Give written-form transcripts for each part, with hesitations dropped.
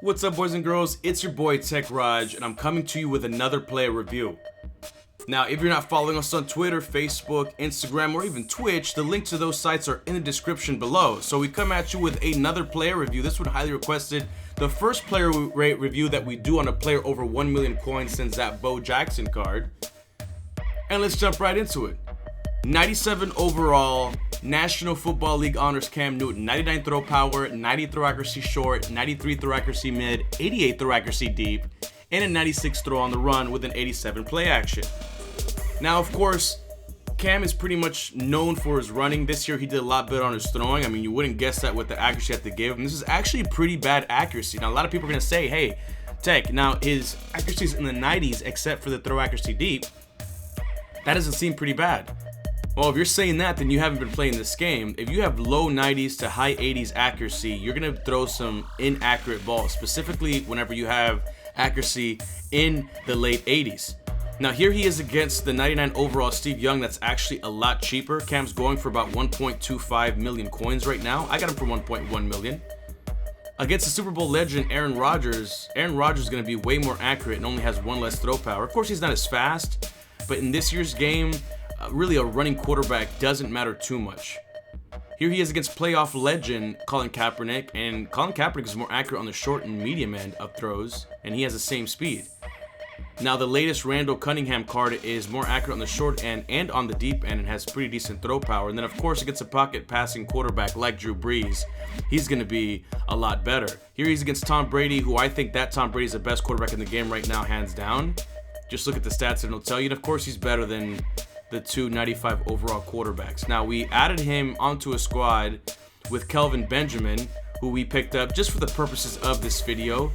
What's up, boys and girls? It's your boy TeKRaJ, and I'm coming to you with another player review. Now, if you're not following us on Twitter, Facebook, Instagram, or even Twitch, the link to those sites are in the description below. So we come at you with another player review. This one highly requested. The first player review that we do on a player over 1 million coins since that Bo Jackson card. And let's jump right into it. 97 overall, National Football League honors Cam Newton. 99 throw power, 90 throw accuracy short, 93 throw accuracy mid, 88 throw accuracy deep, and a 96 throw on the run with an 87 play action. Now, of course, Cam is pretty much known for his running. This year, he did a lot better on his throwing. I mean, you wouldn't guess that with the accuracy that they gave him. This is actually pretty bad accuracy. Now, a lot of people are going to say, hey, Tech, now his accuracy is in the 90s except for the throw accuracy deep. That doesn't seem pretty bad. Well, if you're saying that, then you haven't been playing this game. If you have low 90s to high 80s accuracy, you're going to throw some inaccurate balls, specifically whenever you have accuracy in the late 80s. Now, here he is against the 99 overall Steve Young. That's actually a lot cheaper. Cam's going for about 1.25 million coins right now. I got him for 1.1 million. Against the Super Bowl legend Aaron Rodgers is going to be way more accurate and only has one less throw power. Of course, he's not as fast, but in this year's game, really a running quarterback doesn't matter too much. Here he is against playoff legend Colin Kaepernick, and Colin Kaepernick is more accurate on the short and medium end of throws, and he has the same speed. Now, the latest Randall Cunningham card is more accurate on the short end and on the deep end and has pretty decent throw power. And then, of course, against a pocket passing quarterback like Drew Brees, he's going to be a lot better. Here he's against Tom Brady, who I think that Tom Brady is the best quarterback in the game right now, hands down. Just look at the stats and it'll tell you. And, of course, he's better than the two 95 overall quarterbacks. Now, we added him onto a squad with Kelvin Benjamin, who we picked up just for the purposes of this video.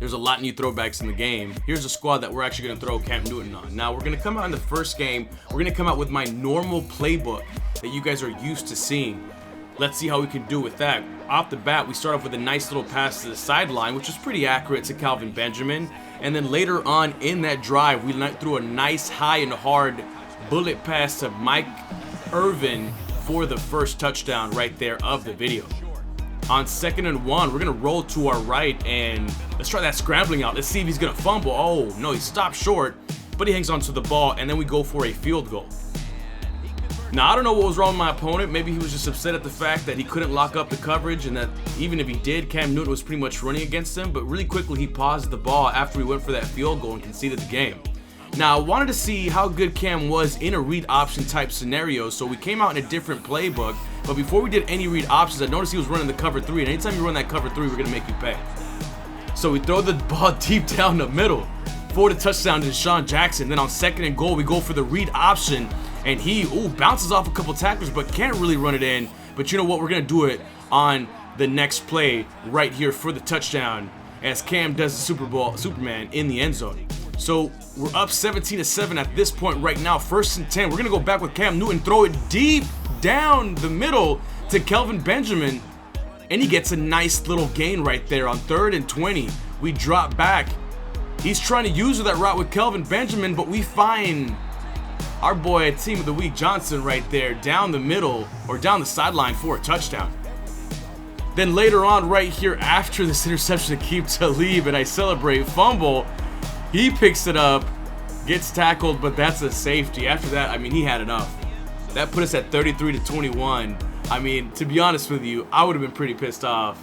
There's a lot of new throwbacks in the game. Here's a squad that we're actually going to throw Cam Newton on. Now, we're going to come out in the first game. We're going to come out with my normal playbook that you guys are used to seeing. Let's see how we can do with that. Off the bat, we start off with a nice little pass to the sideline, which was pretty accurate to Kelvin Benjamin. And then later on in that drive, we threw a nice high and hard bullet pass to Mike Irvin for the first touchdown right there of the video. On 2nd and 1, we're going to roll to our right, and let's try that scrambling out. Let's see if he's going to fumble. Oh, no, he stopped short, but he hangs on to the ball, and then we go for a field goal. Now, I don't know what was wrong with my opponent. Maybe he was just upset at the fact that he couldn't lock up the coverage, and that even if he did, Cam Newton was pretty much running against him. But really quickly, he paused the ball after we went for that field goal and conceded the game. Now, I wanted to see how good Cam was in a read option type scenario, so we came out in a different playbook. But before we did any read options, I noticed he was running the cover 3, and anytime you run that cover 3, we're going to make you pay. So we throw the ball deep down the middle for the touchdown to Deshaun Jackson. Then on 2nd and goal, we go for the read option, and he bounces off a couple tacklers but can't really run it in. But you know what? We're going to do it on the next play right here for the touchdown as Cam does the Superman in the end zone. So we're up 17-7 at this point right now. 1st and 10. We're going to go back with Cam Newton, throw it deep down the middle to Kelvin Benjamin, and he gets a nice little gain right there. On 3rd and 20, we drop back. He's trying to use that route with Kelvin Benjamin, but we find our boy Team of the Week Johnson right there down the middle or down the sideline for a touchdown. Then later on right here after this interception to keep Talib, and I celebrate fumble, he picks it up, gets tackled, but that's a safety. After that, I mean, he had enough. That put us at 33-21. I mean, to be honest with you, I would have been pretty pissed off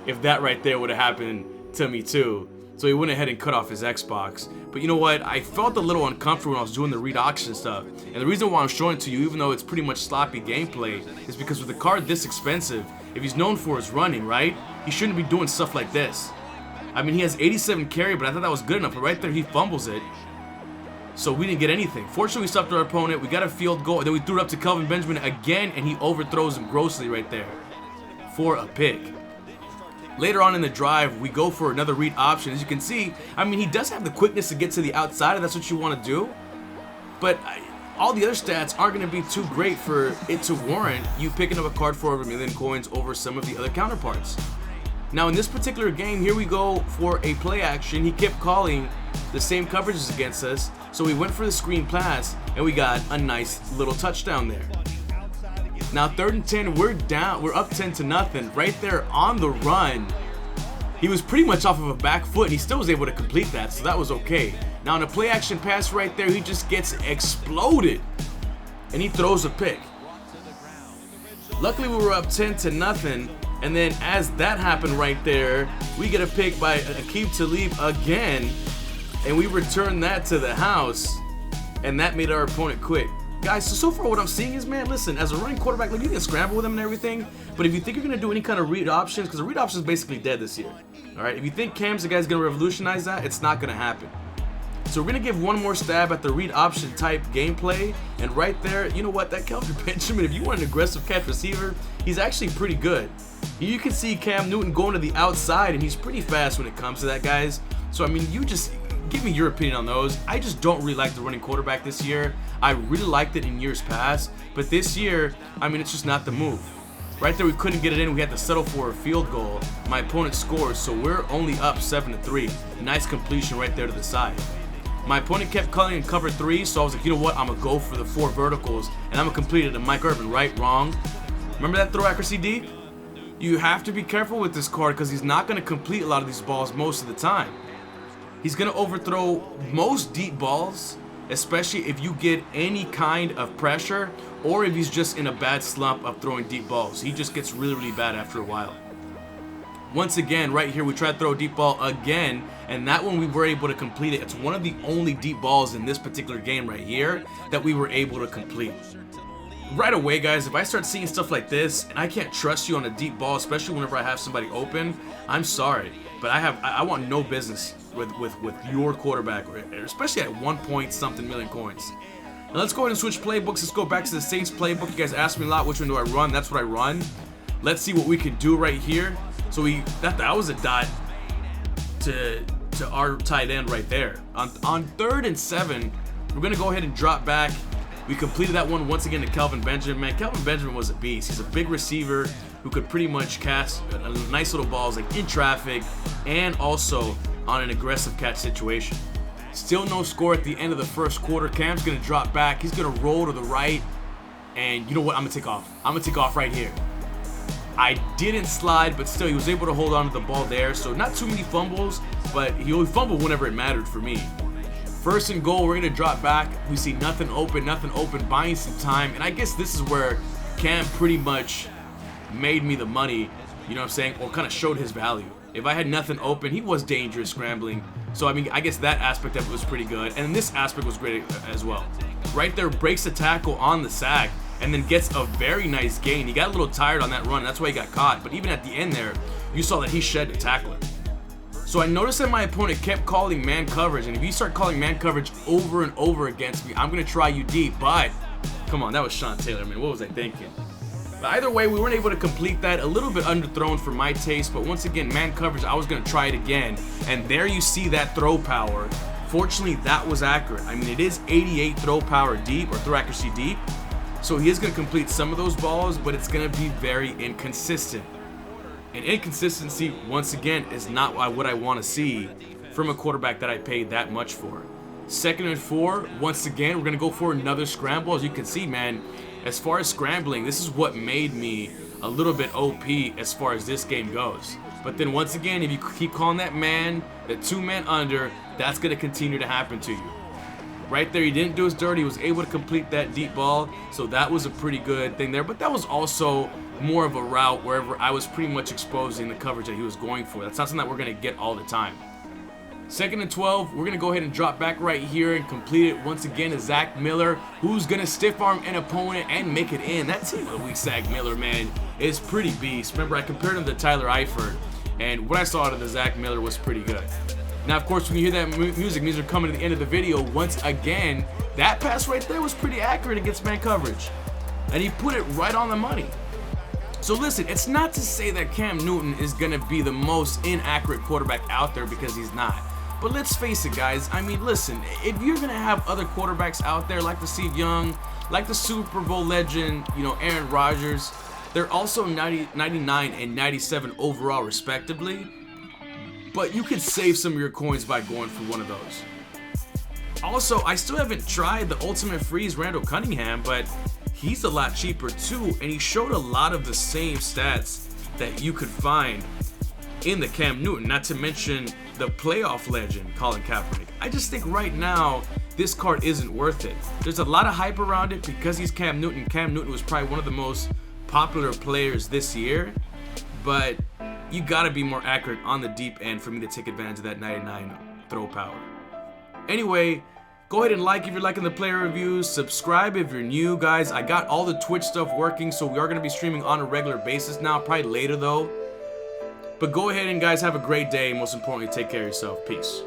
if that right there would have happened to me too. So he went ahead and cut off his Xbox. But you know what? I felt a little uncomfortable when I was doing the read auction stuff. And the reason why I'm showing it to you, even though it's pretty much sloppy gameplay, is because with a card this expensive, if he's known for his running, right, he shouldn't be doing stuff like this. I mean, he has 87 carry, but I thought that was good enough. But right there, he fumbles it. So we didn't get anything. Fortunately, we stopped our opponent. We got a field goal. And then we threw it up to Kelvin Benjamin again, and he overthrows him grossly right there for a pick. Later on in the drive, we go for another read option. As you can see, I mean, he does have the quickness to get to the outside, if that's what you want to do. But all the other stats aren't going to be too great for it to warrant you picking up a card for over 1 million coins over some of the other counterparts. Now, in this particular game, here we go for a play action. He kept calling the same coverages against us, so we went for the screen pass, and we got a nice little touchdown there. Now 3rd and 10, we're up 10-0 right there on the run. he was pretty much off of a back foot, and he still was able to complete that, so that was okay. Now, on a play action pass right there, he just gets exploded, and he throws a pick. Luckily, we were up 10-0, and then as that happened right there, we get a pick by Aqib Talib again, and we return that to the house, and that made our opponent quit. Guys, so far what I'm seeing is, man, listen, as a running quarterback, like, you can scramble with him and everything, but if you think you're going to do any kind of read options, because the read option is basically dead this year, all right? If you think Cam's the guy's going to revolutionize that, it's not going to happen. So we're going to give one more stab at the read option type gameplay, and right there, you know what, that Kelvin Benjamin, if you want an aggressive catch receiver, he's actually pretty good. You can see Cam Newton going to the outside, and he's pretty fast when it comes to that, guys. So, I mean, you just give me your opinion on those. I just don't really like the running quarterback this year. I really liked it in years past, but this year, I mean, it's just not the move. Right there, we couldn't get it in. We had to settle for a field goal. My opponent scored, so we're only up 7-3. Nice completion right there to the side. My opponent kept calling in cover 3, so I was like, you know what? I'm going to go for the 4 verticals, and I'm going to complete it to Mike Irvin. Right? Wrong? Remember that throw accuracy deep? You have to be careful with this card because he's not going to complete a lot of these balls most of the time. He's going to overthrow most deep balls, especially if you get any kind of pressure or if he's just in a bad slump of throwing deep balls. He just gets really, really bad after a while. Once again, right here, we tried to throw a deep ball again, and that one we were able to complete it. It's one of the only deep balls in this particular game right here that we were able to complete. Right away, guys, if I start seeing stuff like this and I can't trust you on a deep ball, especially whenever I have somebody open, I'm sorry, but I want no business with your quarterback, especially at 1 point something million coins. Now let's go ahead and switch playbooks. Let's go back to the Saints playbook. You guys asked me a lot, which one do I run? That's what I run. Let's see what we can do right here. So that was a dot to our tight end right there. On 3rd and 7, we're gonna go ahead and drop back. We completed that one once again to Kelvin Benjamin. Man, Kelvin Benjamin was a beast. He's a big receiver who could pretty much cast nice little balls like in traffic and also on an aggressive catch situation. Still no score at the end of the first quarter. Cam's gonna drop back. He's gonna roll to the right, and you know what? I'm gonna take off. I'm gonna take off right here. I didn't slide, but still he was able to hold on to the ball there. So not too many fumbles, but he only fumbled whenever it mattered for me. 1st and goal, we're gonna drop back. We see nothing open, buying some time. And I guess this is where Cam pretty much made me the money, you know what I'm saying, or kind of showed his value. If I had nothing open, he was dangerous scrambling. So I mean, I guess that aspect of it was pretty good. And this aspect was great as well. Right there, breaks the tackle on the sack and then gets a very nice gain. He got a little tired on that run, that's why he got caught. But even at the end there, you saw that he shed the tackler. So I noticed that my opponent kept calling man coverage, and if you start calling man coverage over and over against me, I'm gonna try you deep. But come on, that was Sean Taylor, man. What was I thinking? But either way, we weren't able to complete that. A little bit underthrown for my taste, but once again, man coverage, I was gonna try it again. And there you see that throw power. Fortunately, that was accurate. I mean, it is 88 throw power deep, or throw accuracy deep. So he is gonna complete some of those balls, but it's gonna be very inconsistent. And inconsistency, once again, is not what I want to see from a quarterback that I paid that much for. 2nd and 4, once again, we're going to go for another scramble. As you can see, man, as far as scrambling, this is what made me a little bit OP as far as this game goes. But then once again, if you keep calling that man, the 2-man under, that's going to continue to happen to you. Right there, he didn't do his dirty. He was able to complete that deep ball, so that was a pretty good thing there. But that was also more of a route wherever I was pretty much exposing the coverage that he was going for. That's not something that we're going to get all the time. 2nd and 12, we're going to go ahead and drop back right here and complete it once again to Zach Miller, who's going to stiff arm an opponent and make it in. That team of the week, Zach Miller, man, is pretty beast. Remember, I compared him to Tyler Eifert, and what I saw out of the Zach Miller was pretty good. Now, of course, when you hear that music means we're coming to the end of the video. Once again, that pass right there was pretty accurate against man coverage, and he put it right on the money. So listen, it's not to say that Cam Newton is going to be the most inaccurate quarterback out there, because he's not. But let's face it, guys. I mean, listen, if you're going to have other quarterbacks out there like the Steve Young, like the Super Bowl legend, you know, Aaron Rodgers, they're also 99 and 97 overall, respectively. But you could save some of your coins by going for one of those. Also, I still haven't tried the Ultimate Freeze Randall Cunningham, but he's a lot cheaper too, and he showed a lot of the same stats that you could find in the Cam Newton, not to mention the playoff legend, Colin Kaepernick. I just think right now, this card isn't worth it. There's a lot of hype around it because he's Cam Newton. Cam Newton was probably one of the most popular players this year, but you gotta be more accurate on the deep end for me to take advantage of that 99 throw power. Anyway, go ahead and like if you're liking the player reviews, subscribe if you're new, guys. I got all the Twitch stuff working, so we are gonna be streaming on a regular basis now, probably later though. But go ahead and guys, have a great day. Most importantly, take care of yourself. Peace.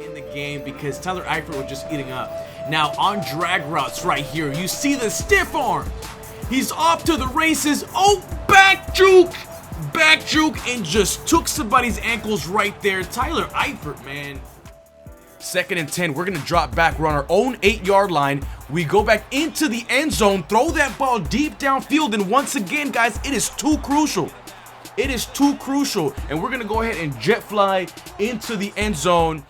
In the game because Tyler Eifert was just eating up. Now on drag routes right here, you see the stiff arm. He's off to the races. Oh, back juke, and just took somebody's ankles right there. Tyler Eifert, man. 2nd and 10, we're gonna drop back. We're on our own 8-yard line. We go back into the end zone, throw that ball deep downfield, and once again, guys, it is too crucial. It is too crucial, and we're gonna go ahead and jet fly into the end zone.